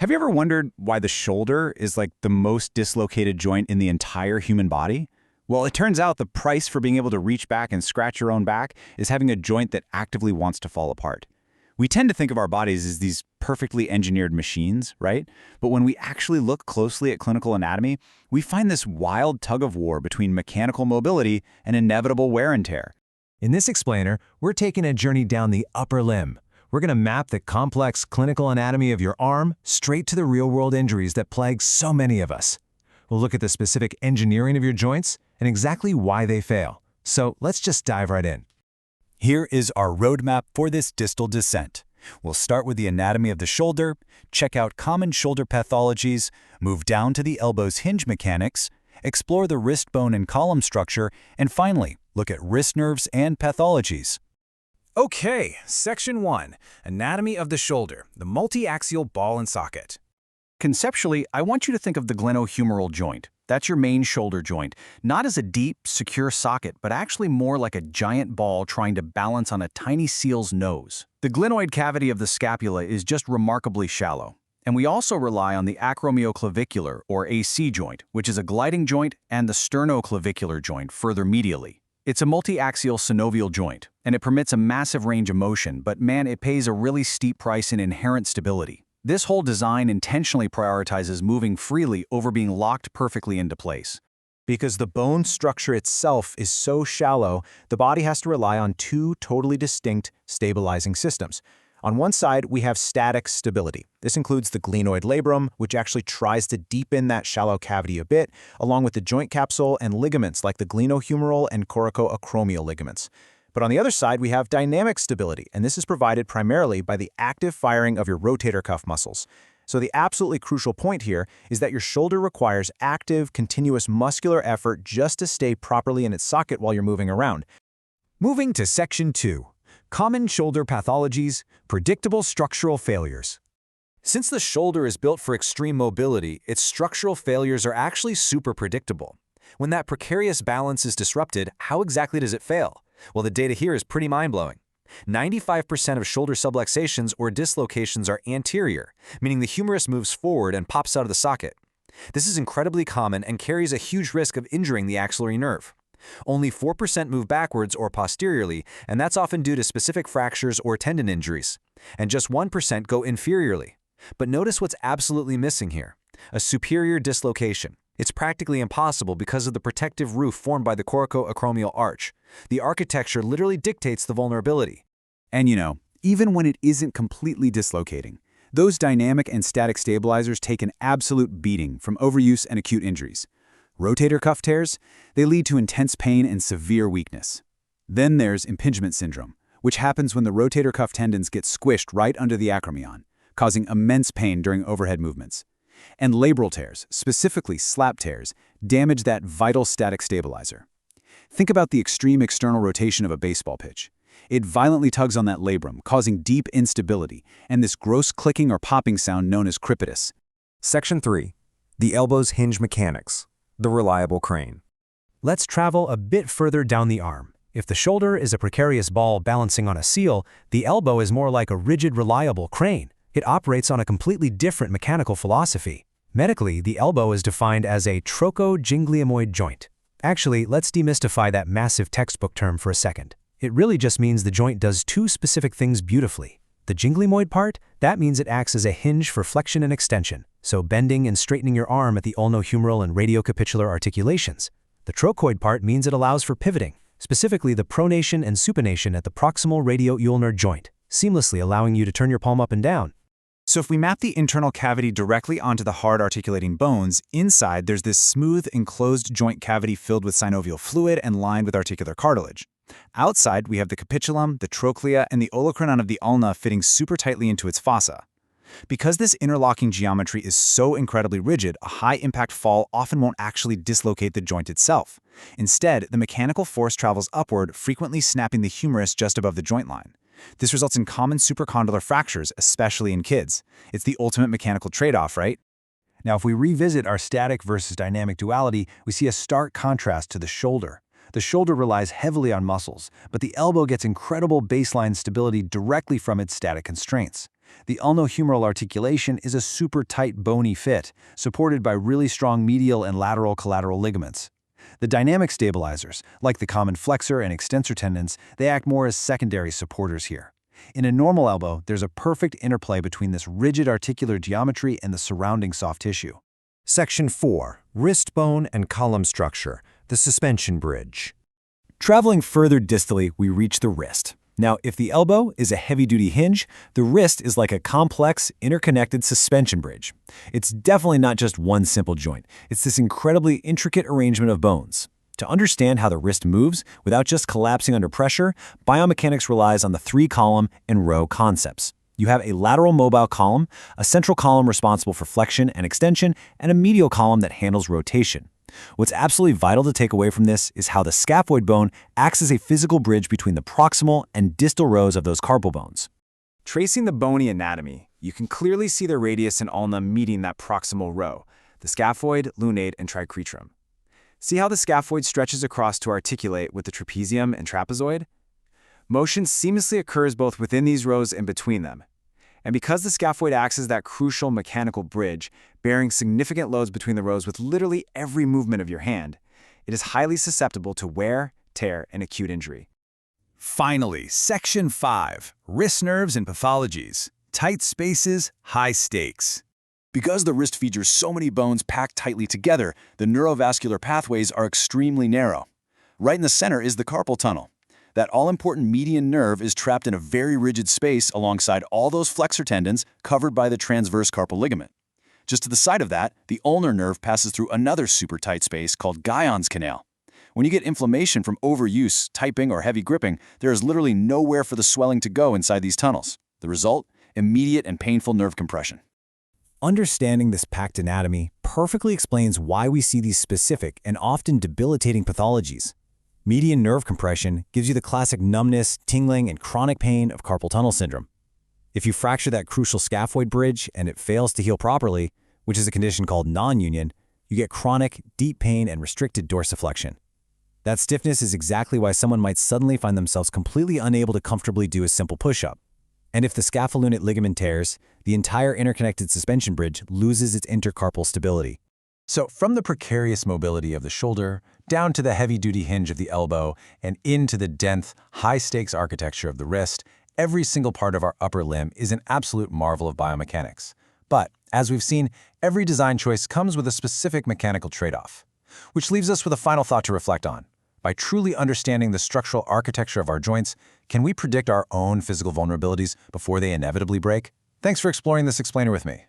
Have you ever wondered why the shoulder is like the most dislocated joint in the entire human body? Well, it turns out the price for being able to reach back and scratch your own back is having a joint that actively wants to fall apart. We tend to think of our bodies as these perfectly engineered machines, right? But when we actually look closely at clinical anatomy, we find this wild tug-of-war between mechanical mobility and inevitable wear and tear. In this explainer, we're taking a journey down the upper limb. We're going to map the complex clinical anatomy of your arm straight to the real-world injuries that plague so many of us. We'll look at the specific engineering of your joints and exactly why they fail. So let's just dive right in. Here is our roadmap for this distal descent. We'll start with the anatomy of the shoulder, check out common shoulder pathologies, move down to the elbow's hinge mechanics, explore the wrist bone and column structure, and finally, look at wrist nerves and pathologies. Okay, Section 1, Anatomy of the Shoulder, the multi-axial ball and socket. Conceptually, I want you to think of the glenohumeral joint. That's your main shoulder joint, not as a deep, secure socket, but actually more like a giant ball trying to balance on a tiny seal's nose. The glenoid cavity of the scapula is just remarkably shallow. And we also rely on the Acromioclavicular, or AC joint, which is a gliding joint, and the Sternoclavicular joint further medially. It's a multi-axial synovial joint, and it permits a massive range of motion, but man, it pays a really steep price in inherent stability. This whole design intentionally prioritizes moving freely over being locked perfectly into place. Because the bone structure itself is so shallow, the body has to rely on two totally distinct stabilizing systems. On one side, we have static stability. This includes the glenoid labrum, which actually tries to deepen that shallow cavity a bit, along with the joint capsule and ligaments like the glenohumeral and coracoacromial ligaments. But on the other side, we have dynamic stability, and this is provided primarily by the active firing of your rotator cuff muscles. So the absolutely crucial point here is that your shoulder requires active, continuous muscular effort just to stay properly in its socket while you're moving around. Moving to Section 2. Common shoulder pathologies, predictable structural failures. Since the shoulder is built for extreme mobility, its structural failures are actually super predictable. When that precarious balance is disrupted, how exactly does it fail? Well, the data here is pretty mind-blowing. 95% of shoulder subluxations or dislocations are anterior, meaning the humerus moves forward and pops out of the socket. This is incredibly common and carries a huge risk of injuring the axillary nerve. Only 4% move backwards or posteriorly, and that's often due to specific fractures or tendon injuries. And just 1% go inferiorly. But notice what's absolutely missing here: a superior dislocation. It's practically impossible because of the protective roof formed by the coracoacromial arch. The architecture literally dictates the vulnerability. And even when it isn't completely dislocating, those dynamic and static stabilizers take an absolute beating from overuse and acute injuries. Rotator cuff tears, they lead to intense pain and severe weakness. Then there's impingement syndrome, which happens when the rotator cuff tendons get squished right under the acromion, causing immense pain during overhead movements. And labral tears, specifically slap tears, damage that vital static stabilizer. Think about the extreme external rotation of a baseball pitch. It violently tugs on that labrum, causing deep instability and this gross clicking or popping sound known as crepitus. Section 3. The elbow's hinge mechanics. The reliable crane. Let's travel a bit further down the arm. If the shoulder is a precarious ball balancing on a seal, the elbow is more like a rigid, reliable crane. It operates on a completely different mechanical philosophy. Medically, the elbow is defined as a trochoginglymoid joint. Actually, let's demystify that massive textbook term for a second. It really just means the joint does two specific things beautifully. The ginglymoid part, that means it acts as a hinge for flexion and extension, so bending and straightening your arm at the ulnohumeral and radiocapitular articulations. The trochoid part means it allows for pivoting, specifically the pronation and supination at the proximal radioulnar joint, seamlessly allowing you to turn your palm up and down. So if we map the internal cavity directly onto the hard articulating bones, inside there's this smooth, enclosed joint cavity filled with synovial fluid and lined with articular cartilage. Outside, we have the capitulum, the trochlea, and the olecranon of the ulna fitting super tightly into its fossa. Because this interlocking geometry is so incredibly rigid, a high-impact fall often won't actually dislocate the joint itself. Instead, the mechanical force travels upward, frequently snapping the humerus just above the joint line. This results in common supracondylar fractures, especially in kids. It's the ultimate mechanical trade-off, right? Now, if we revisit our static versus dynamic duality, we see a stark contrast to the shoulder. The shoulder relies heavily on muscles, but the elbow gets incredible baseline stability directly from its static constraints. The ulnohumeral articulation is a super tight bony fit, supported by really strong medial and lateral collateral ligaments. The dynamic stabilizers, like the common flexor and extensor tendons, they act more as secondary supporters here. In a normal elbow, there's a perfect interplay between this rigid articular geometry and the surrounding soft tissue. Section 4. Wrist bone and column structure, the suspension bridge. Traveling further distally, we reach the wrist. Now, if the elbow is a heavy-duty hinge, the wrist is like a complex, interconnected suspension bridge. It's definitely not just one simple joint. It's this incredibly intricate arrangement of bones. To understand how the wrist moves without just collapsing under pressure, biomechanics relies on the 3-column and row concepts. You have a lateral mobile column, a central column responsible for flexion and extension, and a medial column that handles rotation. What's absolutely vital to take away from this is how the scaphoid bone acts as a physical bridge between the proximal and distal rows of those carpal bones. Tracing the bony anatomy, you can clearly see the radius and ulna meeting that proximal row, the scaphoid, lunate, and tricretrum. See how the scaphoid stretches across to articulate with the trapezium and trapezoid? Motion seamlessly occurs both within these rows and between them. And because the scaphoid acts as that crucial mechanical bridge, bearing significant loads between the rows with literally every movement of your hand, it is highly susceptible to wear, tear, and acute injury. Finally, Section 5, Wrist Nerves and Pathologies. Tight spaces, high stakes. Because the wrist features so many bones packed tightly together, the neurovascular pathways are extremely narrow. Right in the center is the carpal tunnel. That all-important median nerve is trapped in a very rigid space alongside all those flexor tendons covered by the transverse carpal ligament. Just to the side of that, the ulnar nerve passes through another super tight space called Guyon's canal. When you get inflammation from overuse, typing, or heavy gripping, there is literally nowhere for the swelling to go inside these tunnels. The result? Immediate and painful nerve compression. Understanding this packed anatomy perfectly explains why we see these specific and often debilitating pathologies. Median nerve compression gives you the classic numbness, tingling, and chronic pain of carpal tunnel syndrome. If you fracture that crucial scaphoid bridge and it fails to heal properly, which is a condition called non-union, you get chronic, deep pain and restricted dorsiflexion. That stiffness is exactly why someone might suddenly find themselves completely unable to comfortably do a simple push-up. And if the scapholunate ligament tears, the entire interconnected suspension bridge loses its intercarpal stability. So from the precarious mobility of the shoulder, down to the heavy-duty hinge of the elbow, and into the dense, high-stakes architecture of the wrist, every single part of our upper limb is an absolute marvel of biomechanics. But, as we've seen, every design choice comes with a specific mechanical trade-off. Which leaves us with a final thought to reflect on. By truly understanding the structural architecture of our joints, can we predict our own physical vulnerabilities before they inevitably break? Thanks for exploring this explainer with me.